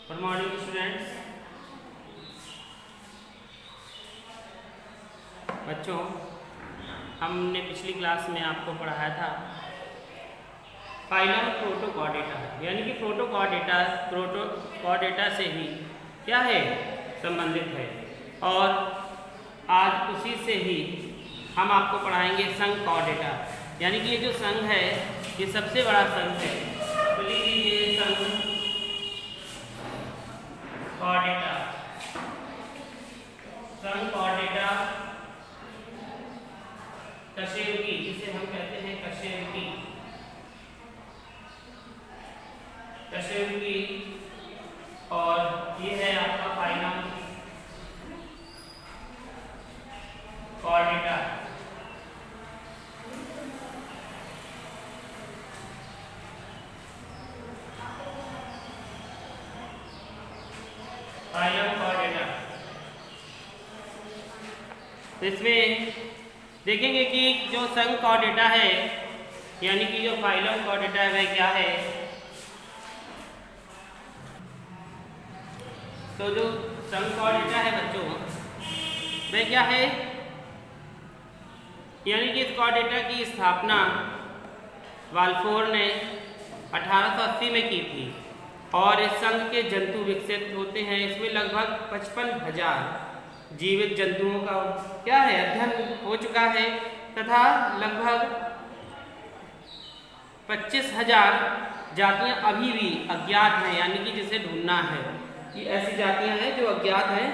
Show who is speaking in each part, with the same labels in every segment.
Speaker 1: Good morning students. बच्चों, हमने पिछली क्लास में आपको पढ़ाया था फाइलम प्रोटोकॉर्डेटा, यानी कि प्रोटोकॉर्डेटा से ही क्या है संबंधित है। और आज उसी से ही हम आपको पढ़ाएंगे संघ कॉर्डेटा, यानी कि ये जो संघ है ये सबसे बड़ा संघ है। तो लीजिए संघ कॉर्डेटा, संघ कॉर्डेटा कशेरुकी, जिसे हम कहते हैं कशेरुकी, कशेरुकी। और ये है आपका फाइलम कॉर्डेटा। फाइलम कॉर्डेटा, तो इसमें देखेंगे कि जो संघ कॉर्डेटा है, यानी कि जो फाइलम कॉर्डेटा है वह क्या है। तो जो संघ कॉर्डेटा है बच्चों, वह क्या है, यानी कि इस कॉर्डेटा की स्थापना वाल्फोर ने 1880 में की थी। और इस संघ के जंतु विकसित होते हैं। इसमें लगभग 55,000 जीवित जंतुओं का क्या है अध्ययन हो चुका है, तथा लगभग 25,000 जातियां अभी भी अज्ञात हैं, यानी कि जिसे ढूंढना है कि ऐसी जातियां हैं जो अज्ञात हैं।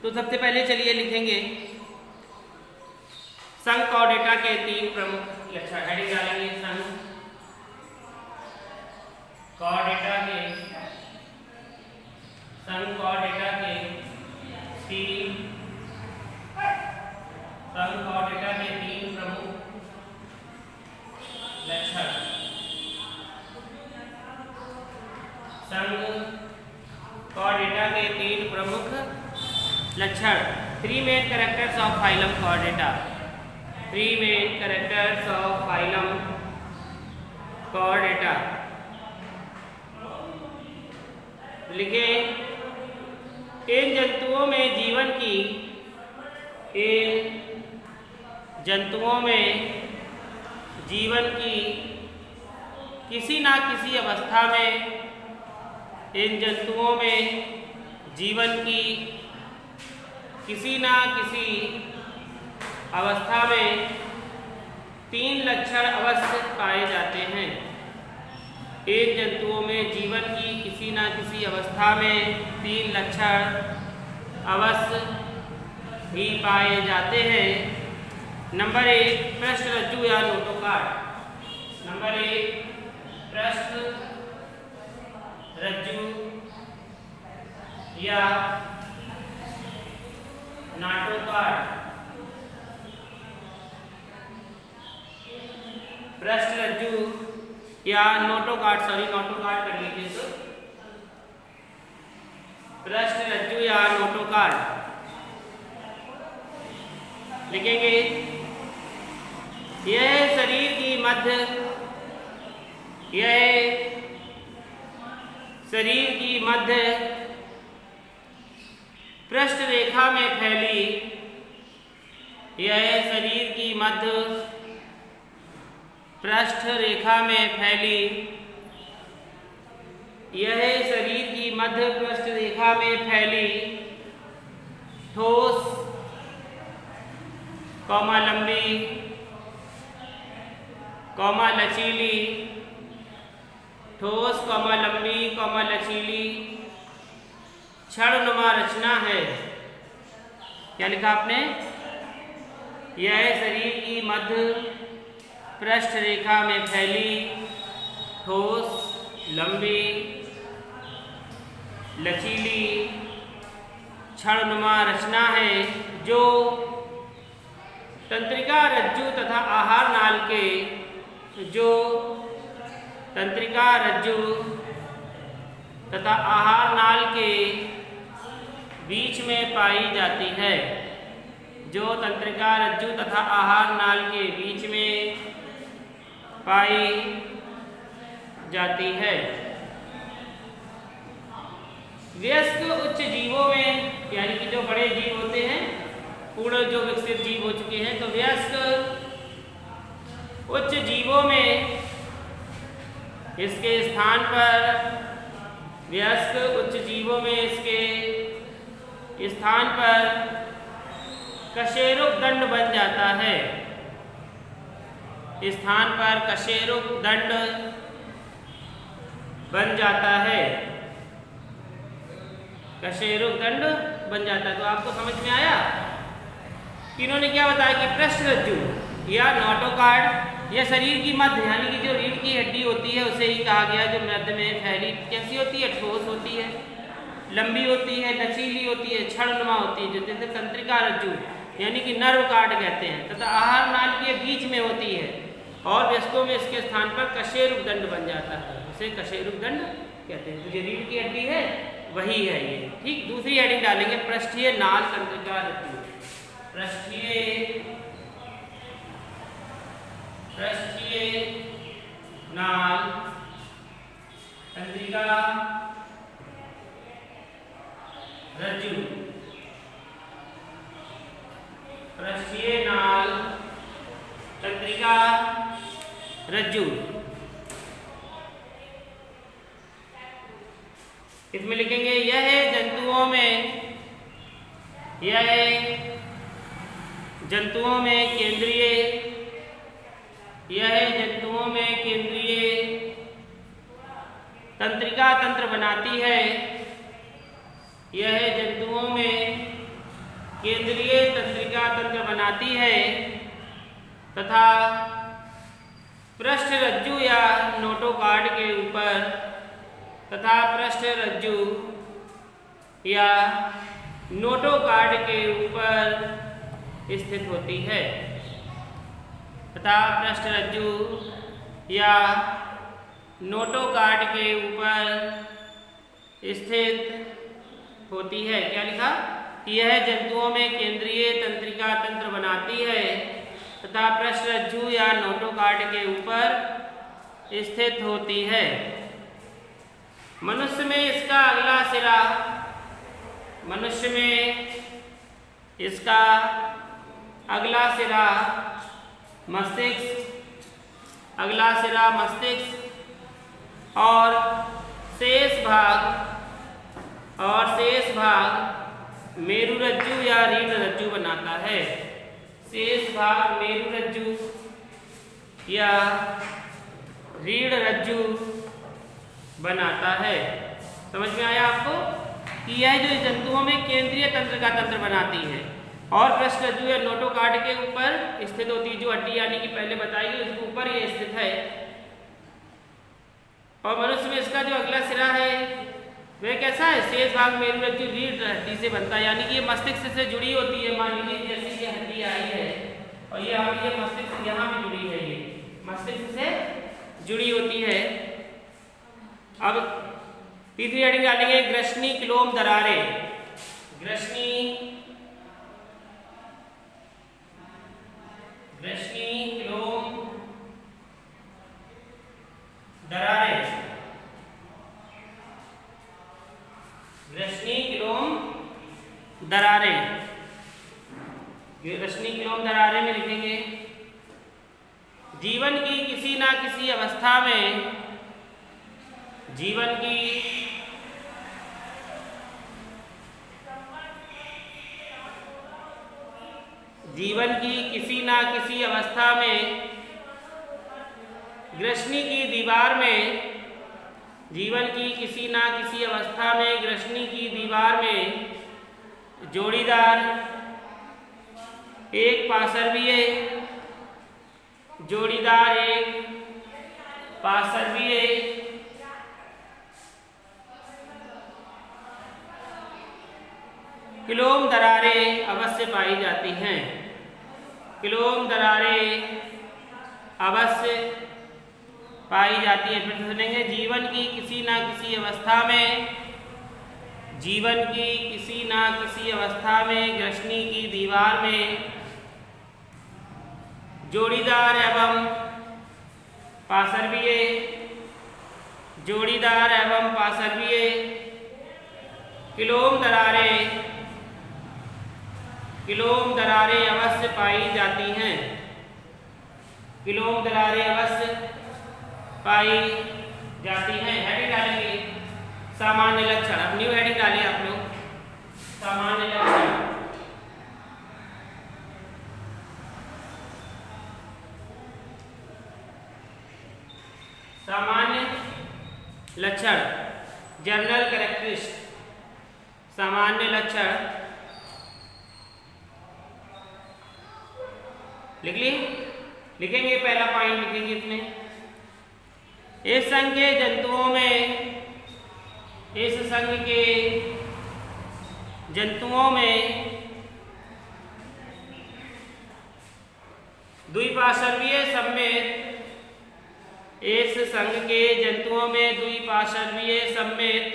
Speaker 1: तो सबसे पहले चलिए लिखेंगे संघ कॉर्डेटा के 3 प्रमुख लक्षण। हेडिंग डालेंगे संघ कॉर्डेटा के, संघ कॉर्डेटा के 3 प्रमुख लक्षण। संघ कॉर्डेटा के 3 प्रमुख लक्षण। 3 main characters of phylum Chordata, 3 main characters of phylum Chordata. लिखे इन जंतुओं में जीवन की किसी ना किसी अवस्था में, इन जंतुओं में जीवन की किसी ना किसी अवस्था में 3 लक्षण अवश्य पाए जाते हैं। इन जंतुओं में जीवन की किसी ना किसी अवस्था में 3 लक्षण अवश्य ही पाए जाते हैं। नंबर 1 पृष्ठ रज्जु या नोटोकार्ड। नंबर 1 पृष्ठ रज्जु या नाटोकार्ड। पृष्ठ रज्जु या नोटोकार्ड, नोटोकार्ड कर लीजिए। तो पृष्ठ रज्जु या नोटोकार्ड लिखेंगे। यह शरीर की मध्य पृष्ठ रेखा में फैली, यह शरीर की मध्य पृष्ठ रेखा में फैली, यह शरीर की मध्य पृष्ठ रेखा में फैली ठोस कौमा लंबी कौमा लचीली, ठोस कौमा लंबी कौमा लचीली क्षणनुमा रचना है। क्या लिखा आपने? यह शरीर की मध्य पृष्ठ रेखा में फैली ठोस लंबी लचीली क्षणनुमा रचना है, जो तंत्रिका रज्जु तथा आहार नाल के बीच में पाई जाती है। जो तंत्रिका रज्जु तथा आहार नाल के बीच में पाई जाती है। वयस्क उच्च जीवों में, यानी कि जो बड़े जीव होते हैं, पूर्ण जो विकसित जीव हो चुके हैं, तो वयस्क उच्च जीवों में इसके स्थान पर, वयस्क उच्च जीवों में इसके स्थान पर कशेरुक दंड बन जाता है। स्थान पर कशेरुक दंड बन जाता है, कशेरुक दंड बन जाता है। तो आपको समझ में आया कि इन्होंने क्या बताया कि पृष्ठ रज्जु या नोटोकार्ड, यह शरीर की मध्य यानी कि जो रीढ़ की हड्डी होती है उसे ही कहा गया, जो मध्य में फैली कैसी होती है, ठोस होती है, लंबी होती है, लचीली होती है, छड़नुमा होती है, जिसे तंत्रिका रज्जु यानी कि नर्व कार्ड कहते हैं, तथा आहार नाल के बीच में होती है। और वयस्कों में इसके स्थान पर कशेरुक दंड बन जाता है, उसे कशेरुक दंड कहते हैं। तो जो रीढ़ की हड्डी है वही है ये। ठीक, दूसरी हेडिंग डालेंगे पृष्ठीय नाल तंत्रिका रज्जु। पृष्ठीय नाल तंत्रिका रज्जु, पृष्ठीय नाल तंत्रिका रज्जु। इसमें लिखेंगे यह जंतुओं में, यह जंतुओं में केंद्रीय, यह जंतुओं में केंद्रीय तंत्रिका तंत्र बनाती है, यह जंतुओं में केंद्रीय तंत्रिका तंत्र बनाती है तथा पृष्ठ रज्जु या नोटोकार्ड के ऊपर, तथा पृष्ठ रज्जु या नोटोकार्ड के ऊपर स्थित होती है, तथा पृष्ठ रज्जु या नोटोकार्ड के ऊपर स्थित होती है। क्या लिखा कि यह जंतुओं में केंद्रीय तंत्रिका तंत्र बनाती है तथा पृष्ठ रज्जु या नोटोकार्ड के ऊपर स्थित होती है। मनुष्य में इसका अगला सिरा, मनुष्य में इसका अगला सिरा मस्तिष्क, अगला सिरा मस्तिष्क और शेष भाग मेरुरज्जु या रीढ़ रज्जु बनाता है। शेष भाग मेरुरज्जु या रीढ़ रज्जु बनाता है। समझ में आया आपको कि यह जो जंतुओं में केंद्रीय तंत्र का तंत्र बनाती है और पृष्ठ रज्जु या नोटोकार्ड के ऊपर स्थित होती है, जो हड्डी यानी कि पहले बताई गई उसके ऊपर ये स्थित है। और मनुष्य में इसका जो अगला सिरा है वह कैसा है, शेष भाग मेरुरज्जु रीढ़ हड्डी से बनता है, यानी कि ये मस्तिष्क से जुड़ी होती है। मान लीजिए जैसे ये हड्डी आई है और ये मस्तिष्क यहाँ भी जुड़ी है, ये मस्तिष्क से जुड़ी होती है। अब तीसरी हेडिंग डालेंगे ग्रसनी क्लोम दरारें। ग्रसनी क्लोम दरारें, ग्रसनी क्लोम दरारें। ग्रसनी क्लोम दरारें में लिखेंगे जीवन की किसी ना किसी अवस्था में, जीवन की किसी ना किसी अवस्था में ग्रसनी की दीवार में, जीवन की किसी ना किसी अवस्था में ग्रसनी की दीवार में जोड़ीदार एक पार्श्वीय, जोड़ीदार एक पार्श्वीय क्लोम दरारें अवश्य पाई जाती हैं। क्लोम दरारें अवश्य पाई जाती है। फिर सुनेंगे जीवन की किसी ना किसी अवस्था में, जीवन की किसी ना किसी अवस्था में ग्रसनी की दीवार में जोड़ीदार एवं पार्श्वीय, जोड़ीदार एवं पार्श्वीय किलोम दरारें अवश्य पाई जाती हैं। किलोम दरारें अवश्य पाई जाती हैं। हेडिंग डालेंगे सामान्य लक्षण। अब न्यू हेडिंग डालें आप लोग, सामान्य लक्षण। सामान्य लक्षण, जनरल कैरेक्टरिस्टिक, सामान्य लक्षण लिख ली। लिखेंगे पहला पॉइंट लिखेंगे इसमें, इस संघ के जंतुओं में, इस संघ के जंतुओं में द्विपार्श्वीय समेत, इस संघ के जंतुओं में द्विपार्श्वीय समेत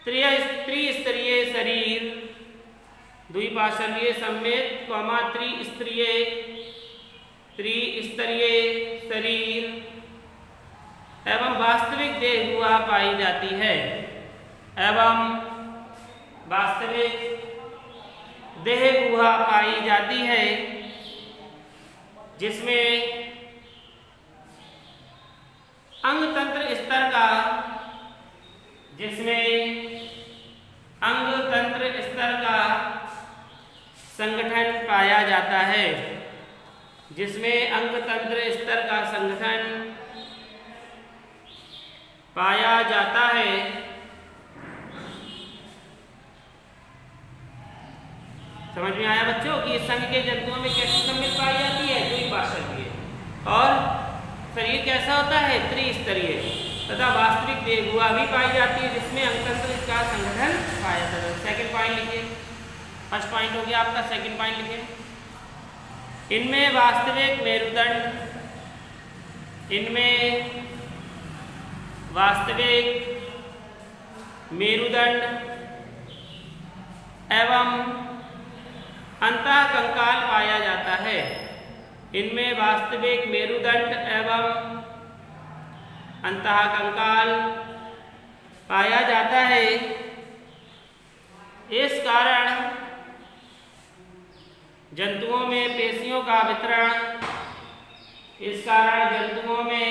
Speaker 1: त्रिस्तरीय शरीर, द्विपार्श्वीय समेत कॉमा त्रिस्तरीय शरीर एवं वास्तविक देह गुहा पाई जाती है। एवं वास्तविक देह गुहा पाई जाती है, जिसमें अंगतंत्र स्तर का, अंगतंत्र स्तर का संगठन पाया जाता है, जिसमें अंगतंत्र स्तर का संगठन पाया जाता है। समझ में आया बच्चों कि इस संघ के जंतुओं में कैसी सम्मिलित पाई जाती है? द्विपार्श्वीय। और शरीर कैसा होता है? त्रिस्तरीय। तथा वास्तविक देह गुहा भी पाई जाती है, जिसमें अंगतंत्र का संगठन पाया जाता है। सेकंड पॉइंट लिखिए। फर्स्ट पॉइंट हो गया आपका, सेकंड पॉइंट लिखिए। इनमें वास्तविक मेरुदंड, इनमें वास्तविक मेरुदंड एवं अंतःकंकाल पाया जाता है। इनमें वास्तविक मेरुदंड एवं अंतःकंकाल पाया जाता है। इस कारण जंतुओं में पेशियों का वितरण, इस कारण जंतुओं में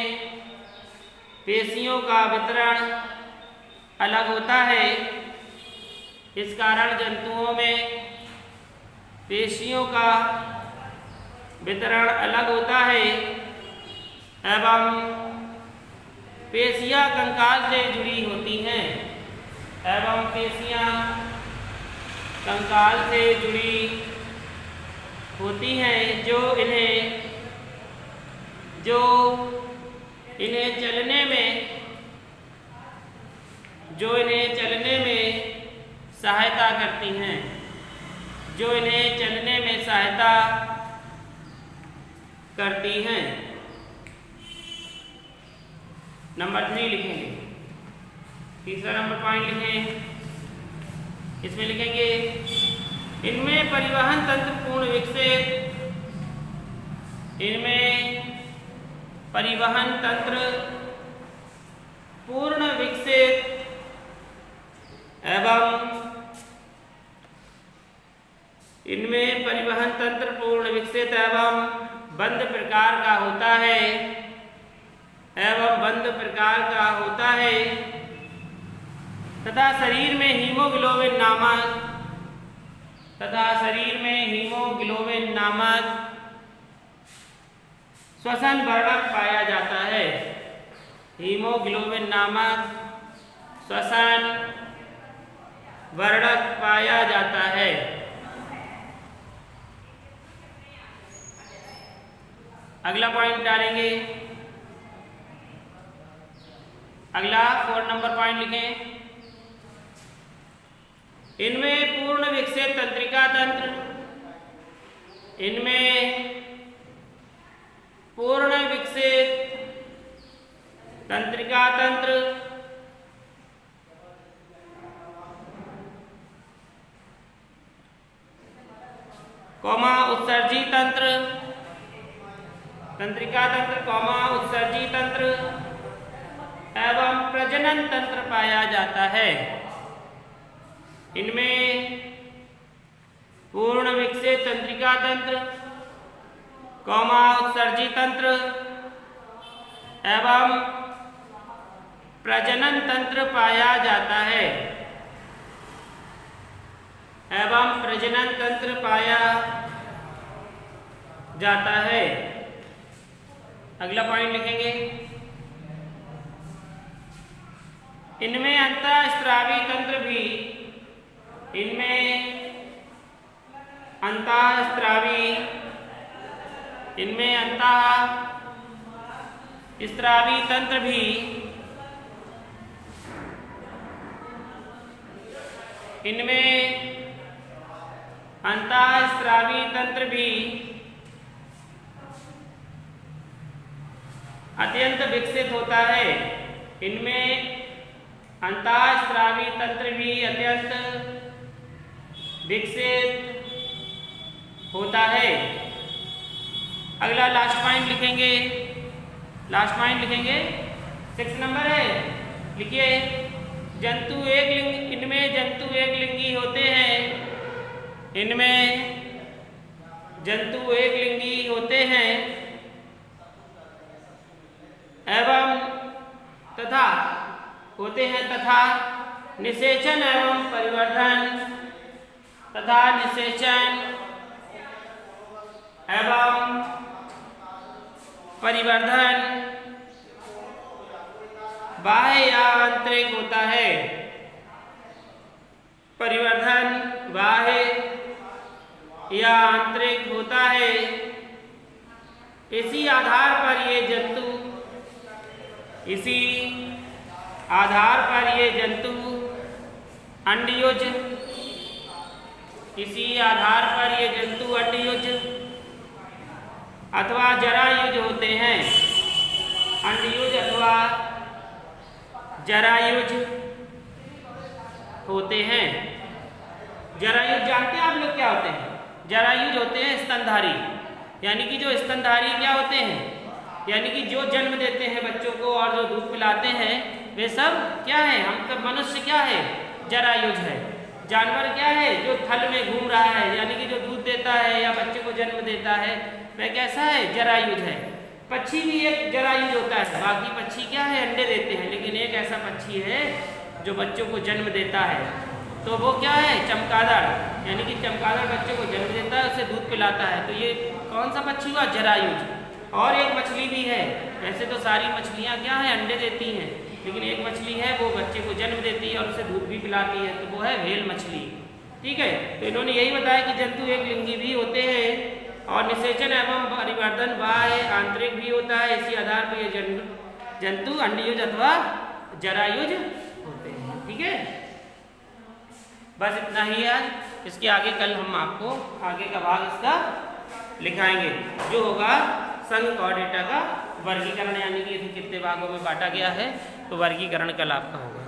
Speaker 1: पेशियों का वितरण अलग होता है। इस कारण जंतुओं में पेशियों का वितरण अलग होता है एवं पेशियां कंकाल से जुड़ी होती हैं, एवं पेशियां कंकाल से जुड़ी होती हैं, जो इन्हें चलने में सहायता करती हैं, जो इन्हें चलने में सहायता करती हैं। नंबर 3 लिखेंगे। तीसरा नंबर पॉइंट लिखें। इसमें लिखेंगे इनमें परिवहन तंत्र पूर्ण विकसित, इनमें परिवहन तंत्र पूर्ण विकसित एवं इनमें परिवहन तंत्र पूर्ण विकसित एवं बंद प्रकार का होता है, एवं बंद प्रकार का होता है तथा शरीर में हीमोग्लोबिन नामक श्वसन वर्णक पाया जाता है। हीमोग्लोबिन नामक श्वसन वर्णक पाया जाता है। अगला पॉइंट डालेंगे। अगला 4 नंबर पॉइंट लिखें। इनमें पूर्ण विकसित तंत्रिका तंत्र, इनमें पूर्ण विकसित तंत्रिका तंत्र कौमा उत्सर्जी तंत्र, तंत्रिका तंत्र कौमा उत्सर्जी तंत्र एवं प्रजनन तंत्र पाया जाता है। इनमें पूर्ण विकसित तंत्रिका तंत्र, उत्सर्जी तंत्र एवं प्रजनन तंत्र पाया जाता है, एवं प्रजनन तंत्र पाया जाता है। अगला पॉइंट लिखेंगे, इनमें अंतःस्रावी तंत्र भी, इनमें अंतःस्रावी तंत्र भी अत्यंत विकसित होता है। इनमें अंतःस्रावी तंत्र भी अत्यंत विकसित होता है। अगला लास्ट पॉइंट लिखेंगे, 6 नंबर है, लिखिए इनमें जंतु एक लिंगी होते हैं, एवं तथा निषेचन एवं परिवर्धन बाह्य या आंतरिक होता है। परिवर्धन बाह्य या आंतरिक होता है। इसी आधार पर ये जंतु अंडयुज अथवा जरायुज होते हैं। अंडयुज अथवा जरायुज होते हैं। जरायुज जानते हैं आप लोग क्या होते हैं? जरायुज होते हैं स्तनधारी, यानी कि जो स्तनधारी क्या होते हैं, यानी कि जो जन्म देते हैं बच्चों को और जो दूध पिलाते हैं, वे सब क्या है? हम सब मनुष्य क्या है? जरायुज है। जानवर क्या है? जो थल में घूम रहा है, यानी कि जो दूध देता है या बच्चे को जन्म देता है, वह कैसा है? जरायुज है। पक्षी भी एक जरायुज होता है। बाकी पक्षी क्या है? अंडे देते हैं, लेकिन एक ऐसा पक्षी है जो बच्चों को जन्म देता है, तो वो क्या है? चमगादड़, यानी कि चमगादड़ बच्चे को जन्म देता है, उसे दूध पिलाता है। तो ये कौन सा पक्षी हुआ? जरायुज। और एक मछली भी है। वैसे तो सारी मछलियाँ क्या है? अंडे देती हैं, लेकिन एक मछली है वो बच्चे को जन्म देती है और उसे दूध भी पिलाती है, तो वो है व्हेल मछली। ठीक है, तो इन्होंने यही बताया कि जंतु एक लिंगी भी होते हैं और निषेचन एवं परिवर्धन बाह्य आंतरिक भी होता है। इसी आधार पर ये जंतु अंडयुज अथवा जरायुज होते हैं। ठीक है, बस इतना ही है आज। इसके आगे कल हम आपको आगे का भाग इसका लिखाएंगे, जो होगा संघ और डेटा का वर्गीकरण, यानी कि इसे कितने भागों में बांटा गया है, तो वर्गीकरण कल आपका होगा।